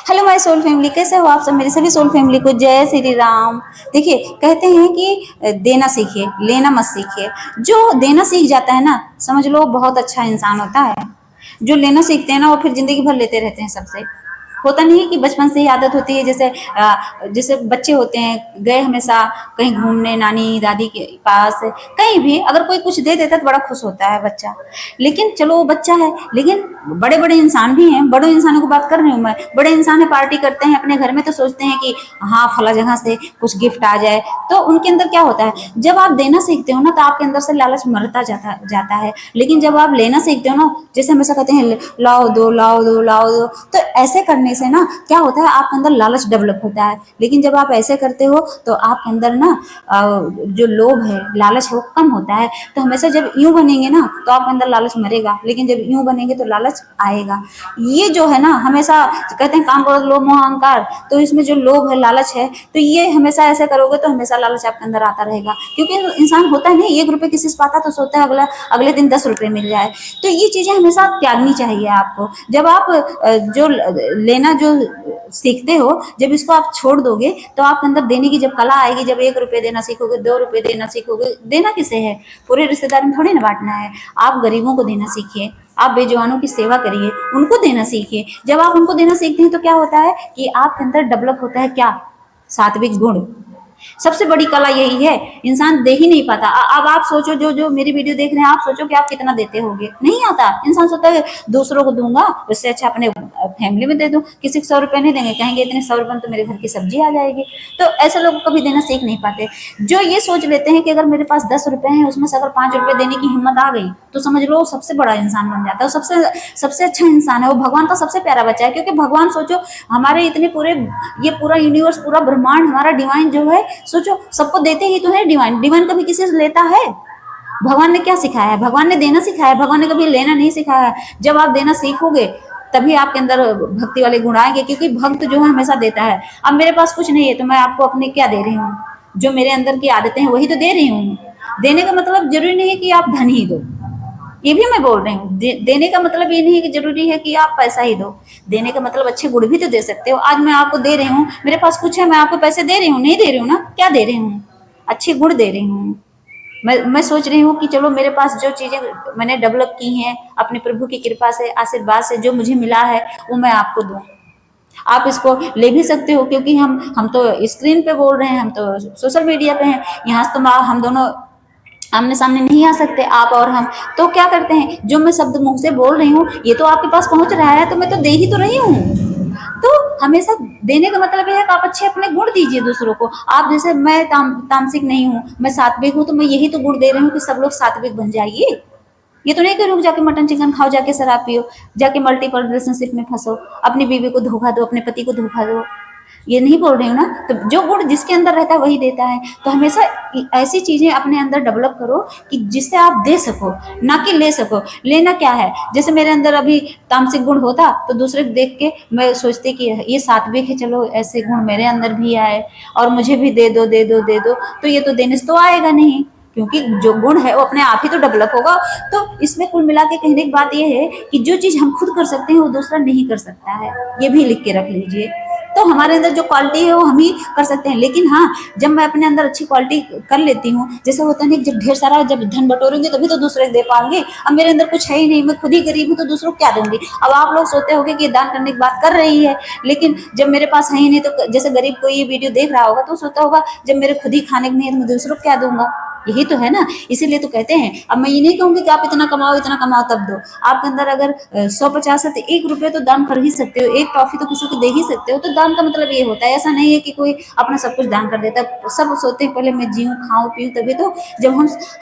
Hello my soul family, कैसे हो आप सब? मेरी सभी सोल फैमिली को जय श्री राम। देखिए, कहते हैं कि देना सीखिए, लेना मत सीखिए। जो देना सीख जाता है ना, समझ लो बहुत अच्छा इंसान होता है। जो लेना सीखते हैं ना, वो फिर जिंदगी भर लेते रहते हैं सबसे। होता नहीं है कि बचपन से ही आदत होती है, जैसे बच्चे होते हैं, गए हमेशा कहीं घूमने नानी दादी के पास, कहीं भी अगर कोई कुछ दे देता है तो बड़ा खुश होता है बच्चा। लेकिन चलो वो बच्चा है, लेकिन बड़े बड़े इंसान भी हैं, बड़े इंसानों की बात कर रही हूँ मैं। बड़े इंसान है, पार्टी करते हैं अपने घर में तो सोचते हैं कि हाँ फला जगह से कुछ गिफ्ट आ जाए। तो उनके अंदर क्या होता है, जब आप देना सीखते हो ना तो आपके अंदर से लालच मरता जाता है। लेकिन जब आप लेना सीखते हो ना, जैसे हमेशा कहते हैं लाओ दो लाओ दो लाओ दो, तो ऐसे करने से ना क्या होता है, आपके अंदर लालच डेवलप होता है। लेकिन जब आप ऐसे करते हो तो आपके अंदर ना जो लोभ है, लालच है, वो कम होता है। तो हमेशा जब यूं बनेंगे ना तो आपके अंदर लालच मरेगा, लेकिन जब यूं बनेंगे तो लालच आएगा। ये जो है ना, हमेशा कहते हैं काम क्रोध लोभ मोह अहंकार, तो इसमें जो लोभ है लालच है, तो ये हमेशा ऐसे करोगे तो हमेशा लालच आपके अंदर आता रहेगा। क्योंकि इंसान होता है नहीं, 1 रुपए किसी से पाता तो सोचता है अगले दिन 10 रुपए मिल जाए। तो ये चीजें हमेशा त्यागनी चाहिए आपको। जब आप जो लेना जो सीखते हो, जब इसको आप छोड़ दोगे तो आपके अंदर देने की जब कला आएगी, जब 1 रुपए देना सीखोगे, 2 रुपए देना सीखोगे। देना किसे है, पूरे रिश्तेदार में थोड़ी ना बांटना है। आप गरीबों को देना सीखिए, आप बेजुबानों की सेवा करिए, उनको देना सीखिए। जब आप उनको देना सीखते हैं तो क्या होता है कि आपके अंदर डेवलप होता है क्या, सात्विक गुण। सबसे बड़ी कला यही है, इंसान दे ही नहीं पाता। अब आप सोचो, जो जो मेरी वीडियो देख रहे हैं, आप सोचो कि आप कितना देते होगे। नहीं आता, इंसान सोचता है दूसरों को दूंगा, उससे अच्छा अपने फैमिली में दे दूं। किसी को 100 रुपए नहीं देंगे, कहेंगे इतने 100 रुपए में तो मेरे घर की सब्जी आ जाएगी। तो ऐसे लोग कभी देना सीख नहीं पाते। जो ये सोच लेते हैं कि अगर मेरे पास 10 रुपए हैं, उसमें से अगर 5 रुपए देने की हिम्मत आ गई तो समझ लो सबसे बड़ा इंसान बन जाता है, सबसे सबसे अच्छा इंसान है वो, भगवान का सबसे प्यारा बच्चा है। क्योंकि भगवान सोचो, हमारे इतने पूरे, ये पूरा यूनिवर्स, पूरा ब्रह्मांड हमारा डिवाइन जो है, सोचो सबको देते ही तो है। डिवाइन डिवाइन कभी किसी से लेता है? भगवान ने क्या सिखाया है? भगवान ने देना सिखाया है, भगवान ने कभी लेना नहीं सिखाया है। जब आप देना सीखोगे तभी आपके अंदर भक्ति वाले गुण आएंगे। क्योंकि भक्त जो है हमेशा देता है। अब मेरे पास कुछ नहीं है तो मैं आपको अपने क्या दे रही हूँ, जो मेरे अंदर की आदतें हैं वही तो दे रही हूँ। देने का मतलब जरूरी नहीं है कि आप धन ही दो, ये भी मैं बोल रही हूँ। देने का मतलब ये नहीं है कि जरूरी है कि आप पैसा ही दो। देने का मतलब अच्छे गुण भी तो दे सकते हो। आज मैं आपको दे रही हूँ, मेरे पास कुछ है, मैं आपको पैसे दे रही हूँ? नहीं दे रही हूँ ना, क्या दे रही हूँ? अच्छे गुण दे रही हूँ। मैं सोच रही हूँ कि चलो मेरे पास जो चीजें मैंने डेवलप की हैं अपने प्रभु की कृपा से, आशीर्वाद से, जो मुझे मिला है वो मैं आपको दूं। आप इसको ले भी सकते हो, क्योंकि हम तो स्क्रीन पे बोल रहे हैं, हम तो सोशल मीडिया पे हैं। यहाँ से तो हम दोनों आमने सामने नहीं आ सकते, आप और हम। तो क्या करते हैं, जो मैं शब्द मुंह से बोल रही हूँ ये तो आपके पास पहुंच रहा है, तो मैं तो दे ही तो रही हूँ। तो हमेशा देने का मतलब यह है कि आप अच्छे अपने गुण दीजिए दूसरों को। आप जैसे, मैं तामसिक नहीं हूँ, मैं सात्विक हूँ, तो मैं यही तो गुण दे रही हूँ कि सब लोग सात्विक बन जाइए। ये तो नहीं करूँ जाके मटन चिकन खाओ, जाके शराब पियो, जाके मल्टीपल रिलेशनशिप में फंसो, अपनी बीवी को धोखा दो, अपने पति को धोखा दो। ये नहीं बोल रही हूँ ना। तो जो गुण जिसके अंदर रहता है वही देता है। तो हमेशा ऐसी चीजें अपने अंदर डेवलप करो कि जिससे आप दे सको, ना कि ले सको। लेना क्या है, जैसे मेरे अंदर अभी तामसिक गुण होता तो दूसरे को देख के मैं सोचती कि ये सात्विक है, चलो ऐसे गुण मेरे अंदर भी आए और मुझे भी दे दो दे दो दे दो। तो ये तो देने से तो आएगा नहीं, क्योंकि जो गुण है वो अपने आप ही तो डेवलप होगा। तो इसमें कुल मिला के कहने की बात यह है कि जो चीज हम खुद कर सकते हैं वो दूसरा नहीं कर सकता है, ये भी लिख के रख लीजिए। तो हमारे अंदर जो क्वालिटी है वो हम ही कर सकते हैं। लेकिन हाँ, जब मैं अपने अंदर अच्छी क्वालिटी कर लेती हूँ, जैसे होता नहीं, जब ढेर सारा जब धन बटोरेंगे तभी तो दूसरे को दे पाएंगे। अब मेरे अंदर कुछ है ही नहीं, मैं खुद ही गरीब हूँ, तो दूसरों को क्या दूंगी? अब आप लोग सोचते होंगे कि ये दान करने की बात कर रही है, लेकिन जब मेरे पास है ही नहीं, तो जैसे गरीब कोई ये वीडियो देख रहा होगा तो सोचता होगा जब मेरे खुद ही खाने को नहीं है तो मैं दूसरों को क्या दूंगा? यही तो है ना। इसीलिए तो कहते हैं, अब मैं ये नहीं कहूंगी कि आप इतना कमाओ तब दो। आपके अंदर अगर 150 है तो 1 रुपए तो दान कर ही सकते हो, एक टॉफी तो किसी को दे ही सकते हो। तो दान का मतलब ये होता है, ऐसा नहीं है कि कोई अपना सब कुछ दान कर देता है। सब सोचते हैं पहले मैं जीऊँ खाऊं पीऊं, तभी तो जब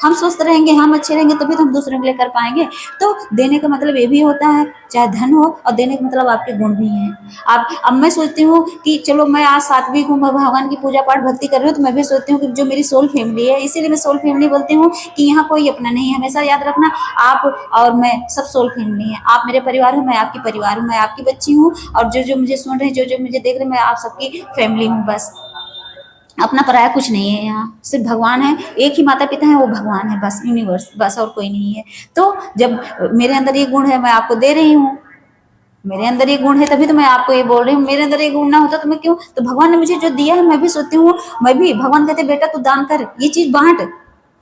हम स्वस्थ रहेंगे, हम अच्छे रहेंगे, तभी तो हम दूसरों के लिए कर पाएंगे। तो देने का मतलब ये भी होता है, चाहे धन हो, और देने का मतलब आपके गुण भी हैं। आप, अब मैं सोचती हूँ कि चलो मैं आज सात्विक हूँ, मैं भगवान की पूजा पाठ भक्ति कर रही हूँ, तो मैं भी सोचती हूँ कि जो मेरी सोल फैमिली है, इसीलिए मैं सोल फैमिली बोलती हूँ कि यहाँ कोई अपना नहीं है। हमेशा याद रखना, आप और मैं सब सोल फैमिली है। आप मेरे परिवार हो, मैं आपकी परिवार हूँ, मैं आपकी बच्ची हूँ, और जो जो मुझे सुन रहे हैं, जो जो मुझे देख रहे हैं, मैं आप सबकी फैमिली हूँ। बस अपना पराया कुछ नहीं है, यहाँ सिर्फ भगवान है। एक ही माता पिता है, वो भगवान है, बस यूनिवर्स, बस और कोई नहीं है। तो जब मेरे अंदर ये गुण है, मैं आपको दे रही हूँ, मेरे अंदर ये गुण है तभी तो मैं आपको ये बोल रही हूँ। मेरे अंदर ये गुण ना होता तो मैं क्यों, तो भगवान ने मुझे जो दिया है मैं भी सोचती हूँ, मैं भी, भगवान कहते बेटा तू दान कर, ये चीज बांट,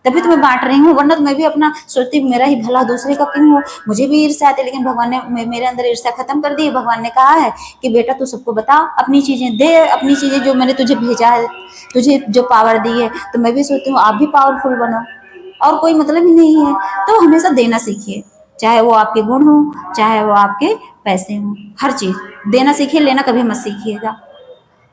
तभी तो मैं बांट रही हूँ, वरना तो मैं भी अपना सोचती हूँ मेरा ही भला, दूसरे का क्यों हो। मुझे भी ईर्ष्या आती है, लेकिन भगवान ने मेरे अंदर ईर्ष्या खत्म कर दी। भगवान ने कहा है कि बेटा तू सबको बता, अपनी चीजें दे, अपनी चीजें जो मैंने तुझे भेजा है, तुझे जो पावर दी है। तो मैं भी सोचती हूँ आप भी पावरफुल बनो, और कोई मतलब ही नहीं है। तो हमेशा देना सीखिए, चाहे वो आपके गुण हो, चाहे वो आपके पैसे हों, हर चीज देना सीखिए, लेना कभी मत सीखिएगा।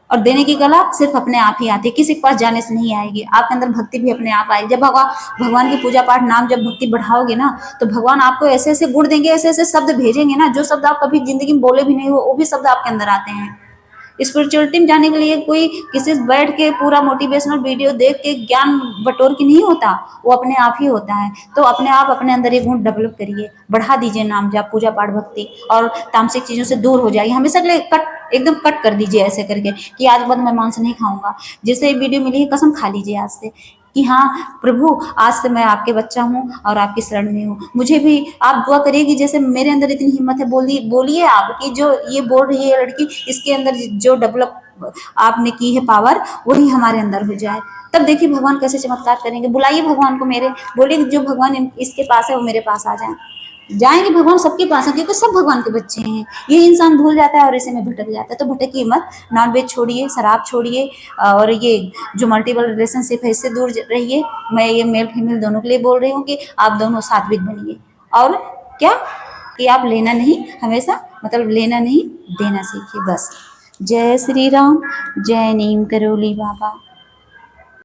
और देने की कला सिर्फ अपने आप ही आती है, किसी के पास जाने से नहीं आएगी। आपके अंदर भक्ति भी अपने आप आएगी। जब भगवान की पूजा पाठ नाम जब भक्ति बढ़ाओगे ना, तो भगवान आपको ऐसे ऐसे गुण देंगे, ऐसे ऐसे शब्द भेजेंगे ना, जो शब्द आप कभी जिंदगी में बोले भी नहीं हो, वो भी शब्द आपके अंदर आते हैं। स्पिरिचुअलिटी में जाने के लिए कोई किसी से बैठ के पूरा मोटिवेशनल वीडियो देख के ज्ञान बटोर के नहीं होता, वो अपने आप ही होता है। तो अपने आप अपने अंदर ये गुण डेवलप करिए, बढ़ा दीजिए नाम जाप पूजा पाठ भक्ति, और तामसिक चीजों से दूर हो जाइए। हमेशा के लिए कट, एकदम कट कर दीजिए ऐसे करके कि आज बाद मैं मांस नहीं खाऊंगा। जैसे वीडियो मिली है कसम खा लीजिए आज से कि हाँ प्रभु, आज से मैं आपके बच्चा हूँ और आपकी शरण में हूँ। मुझे भी आप दुआ करिए कि जैसे मेरे अंदर इतनी हिम्मत है, बोलिए आप कि जो ये बोल रही है लड़की, इसके अंदर जो डेवलप आपने की है पावर, वही हमारे अंदर हो जाए। तब देखिए भगवान कैसे चमत्कार करेंगे। बुलाइए भगवान को मेरे, बोलिए जो भगवान इसके पास है वो मेरे पास आ जाए। जाएंगे भगवान सबके पास है, क्योंकि सब भगवान के बच्चे हैं। ये इंसान भूल जाता है और इसे में भटक जाता है। तो भटकिए मत, नॉनवेज छोड़िए, शराब छोड़िए, और ये जो मल्टीपल रिलेशनशिप है इससे दूर रहिए। मैं ये मेल फीमेल दोनों के लिए बोल रही हूँ कि आप दोनों सात्विक बनिए। और क्या कि आप लेना नहीं, हमेशा मतलब लेना नहीं देना सीखिए बस। जय श्री राम, जय नीम करोली बाबा।